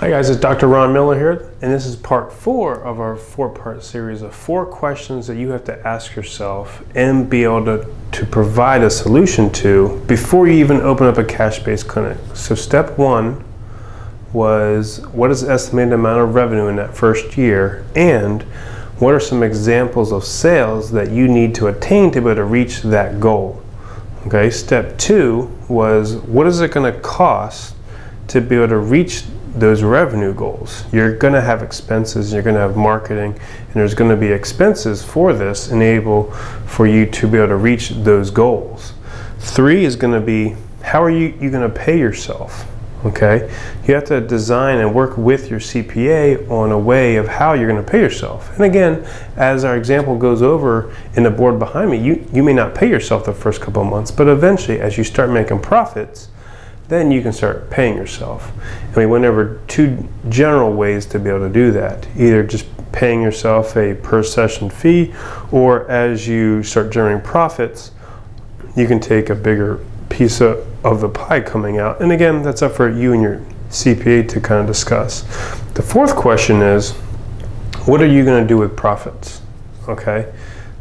Hi guys, it's Dr. Ron Miller here, and this is part 4 of our 4-part series of 4 questions that you have to ask yourself and be able to provide a solution to before you even open up a cash-based clinic. So step 1 was, what is the estimated amount of revenue in that first year, and what are some examples of sales that you need to attain to be able to reach that goal? Okay, step 2 was, what is it going to cost to be able to reach those revenue goals? You're going to have expenses, you're going to have marketing, and there's going to be expenses for this enable for you to be able to reach those goals. 3 is going to be, how are you going to pay yourself? Okay, you have to design and work with your CPA on a way of how you're going to pay yourself. And again, as our example goes over in the board behind me, you may not pay yourself the first couple of months, but eventually as you start making profits, then you can start paying yourself. And we went over 2 general ways to be able to do that. Either just paying yourself a per session fee, or as you start generating profits, you can take a bigger piece of the pie coming out. And again, that's up for you and your CPA to kind of discuss. The 4th question is, what are you going to do with profits? Okay,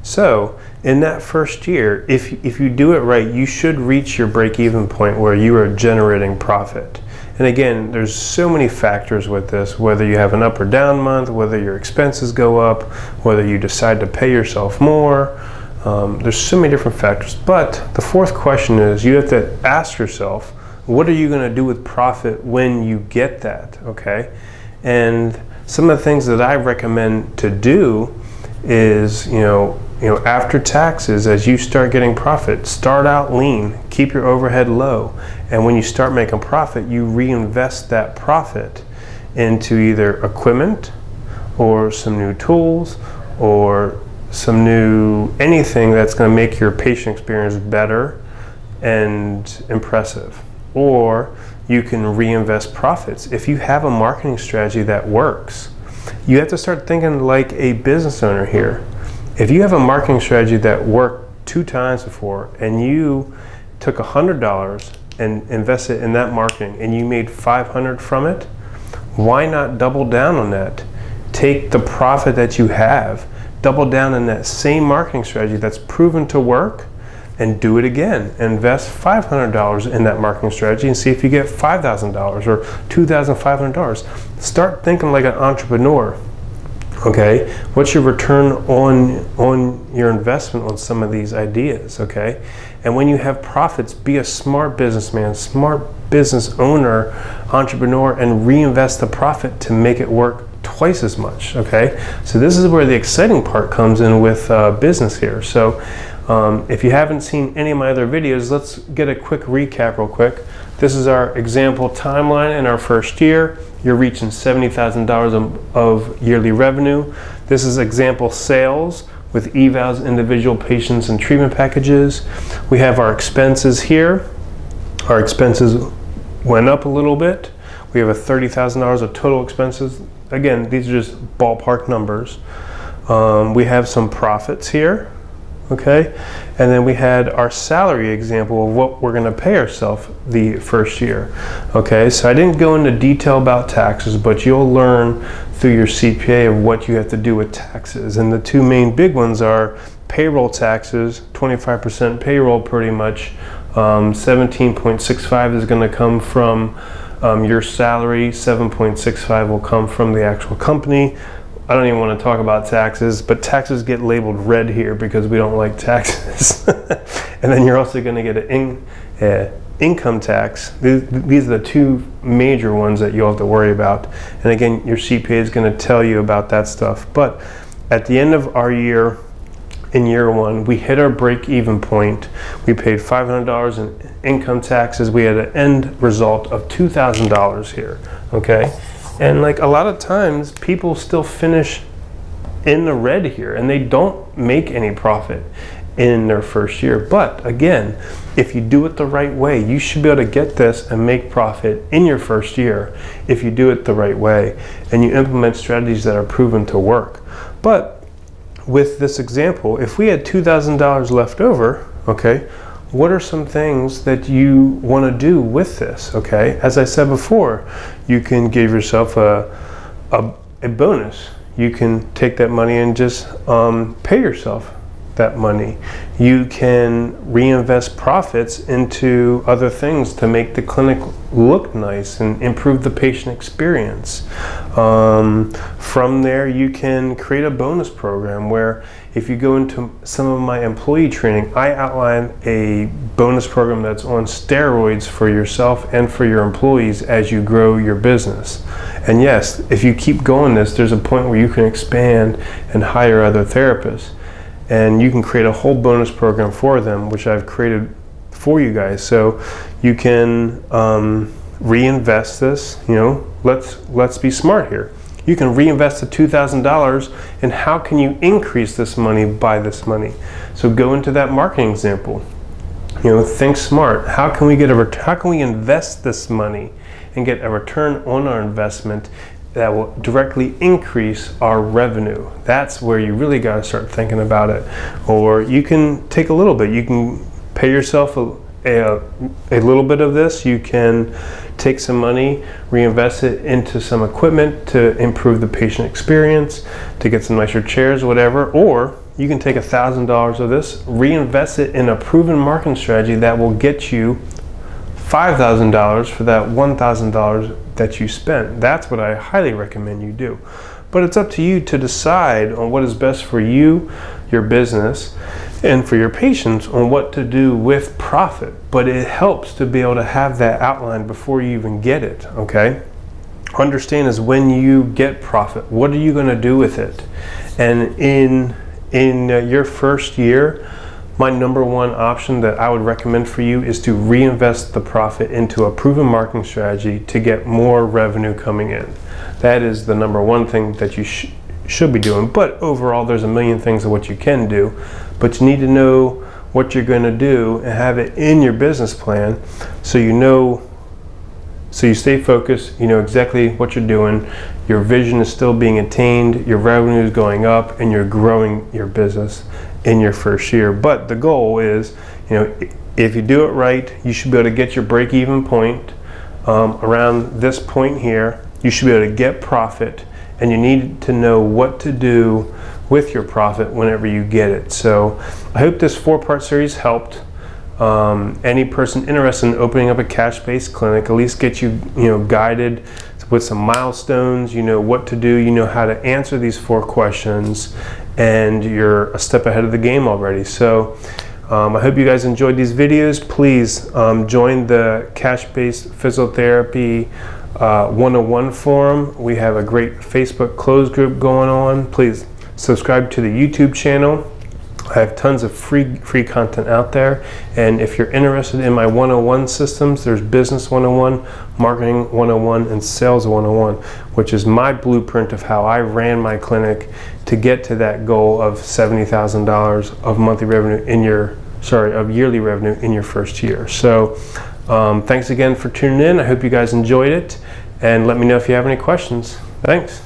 so in that first year, if you do it right, you should reach your break-even point where you are generating profit. And again, there's so many factors with this, whether you have an up or down month, whether your expenses go up, whether you decide to pay yourself more. There's so many different factors. But the 4th question is, you have to ask yourself, what are you going to do with profit when you get that? Okay, and some of the things that I recommend to do is, after taxes, as you start getting profit, start out lean, keep your overhead low, and when you start making profit, you reinvest that profit into either equipment or some new tools or some new anything that's going to make your patient experience better and impressive. Or you can reinvest profits. If you have a marketing strategy that works, you have to start thinking like a business owner here. If you have a marketing strategy that worked 2 times before and you took $100 and invested in that marketing and you made $500 from it, why not double down on that? Take the profit that you have, double down in that same marketing strategy that's proven to work, and do it again. Invest $500 in that marketing strategy and see if you get $5,000 or $2,500. Start thinking like an entrepreneur. Okay, what's your return on your investment on some of these ideas? Okay, and when you have profits, be a smart businessman, smart business owner, entrepreneur, and reinvest the profit to make it work twice as much. Okay, so this is where the exciting part comes in with business here. So if you haven't seen any of my other videos, let's get a quick recap real quick. This is our example timeline in our first year. You're reaching $70,000 of yearly revenue. This is example sales with evals, individual patients, and treatment packages. We have our expenses here. Our expenses went up a little bit. We have a $30,000 of total expenses. Again, these are just ballpark numbers. We have some profits here. Okay, and then we had our salary example of what we're going to pay ourselves the first year. Okay, so I didn't go into detail about taxes, but you'll learn through your CPA of what you have to do with taxes. And the 2 main big ones are payroll taxes, 25% payroll pretty much. 17.65 is going to come from your salary, 7.65 will come from the actual company. I don't even want to talk about taxes, but taxes get labeled red here because we don't like taxes. And then you're also going to get an income tax. These are the 2 major ones that you'll have to worry about. And again, your CPA is going to tell you about that stuff. But at the end of our year, in year 1, we hit our break-even point. We paid $500 in income taxes. We had an end result of $2,000 here. Okay. And like a lot of times, people still finish in the red here and they don't make any profit in their first year. But again, if you do it the right way, you should be able to get this and make profit in your first year if you do it the right way and you implement strategies that are proven to work. But with this example, if we had $2,000 left over, okay, what are some things that you want to do with this? Okay, as I said before, you can give yourself a bonus. You can take that money and just pay yourself that money. You can reinvest profits into other things to make the clinic look nice and improve the patient experience. From there, you can create a bonus program where if you go into some of my employee training, I outline a bonus program that's on steroids for yourself and for your employees as you grow your business. And yes, if you keep going this, there's a point where you can expand and hire other therapists. And you can create a whole bonus program for them, which I've created for you guys. So you can reinvest this. You know, let's be smart here. You can reinvest the $2,000, and how can you increase this money by this money? So go into that marketing example. You know, think smart. How can we get how can we invest this money and get a return on our investment that will directly increase our revenue? That's where you really got to start thinking about it. Or you can take a little bit. You can pay yourself a little bit of this. You can take some money, reinvest it into some equipment to improve the patient experience, to get some nicer chairs, whatever. Or you can take $1,000 of this, reinvest it in a proven marketing strategy that will get you $5,000 for that $1,000 that you spent. That's what I highly recommend you do. But it's up to you to decide on what is best for you, your business, and for your patients on what to do with profit. But it helps to be able to have that outline before you even get it, okay? Understand is when you get profit, what are you going to do with it? And in your first year, my number one option that I would recommend for you is to reinvest the profit into a proven marketing strategy to get more revenue coming in. That is the number one thing that you should be doing. But overall, there's a million things of what you can do. But you need to know what you're going to do and have it in your business plan so you know, so you stay focused, you know exactly what you're doing, your vision is still being attained, your revenue is going up, and you're growing your business in your first year. But the goal is, you know, if you do it right, you should be able to get your break-even point around this point here. You should be able to get profit, and you need to know what to do with your profit whenever you get it. So I hope this 4-part series helped any person interested in opening up a cash-based clinic, at least get you, guided with some milestones. You know what to do, you know how to answer these 4 questions, and you're a step ahead of the game already. So I hope you guys enjoyed these videos. Please join the Cash-Based Physiotherapy 101 forum. We have a great Facebook closed group going on. Please subscribe to the YouTube channel. I have tons of free content out there, and if you're interested in my 101 systems, there's Business 101, Marketing 101, and Sales 101, which is my blueprint of how I ran my clinic to get to that goal of $70,000 of monthly revenue in your, of yearly revenue in your first year. So thanks again for tuning in. I hope you guys enjoyed it, and let me know if you have any questions. Thanks.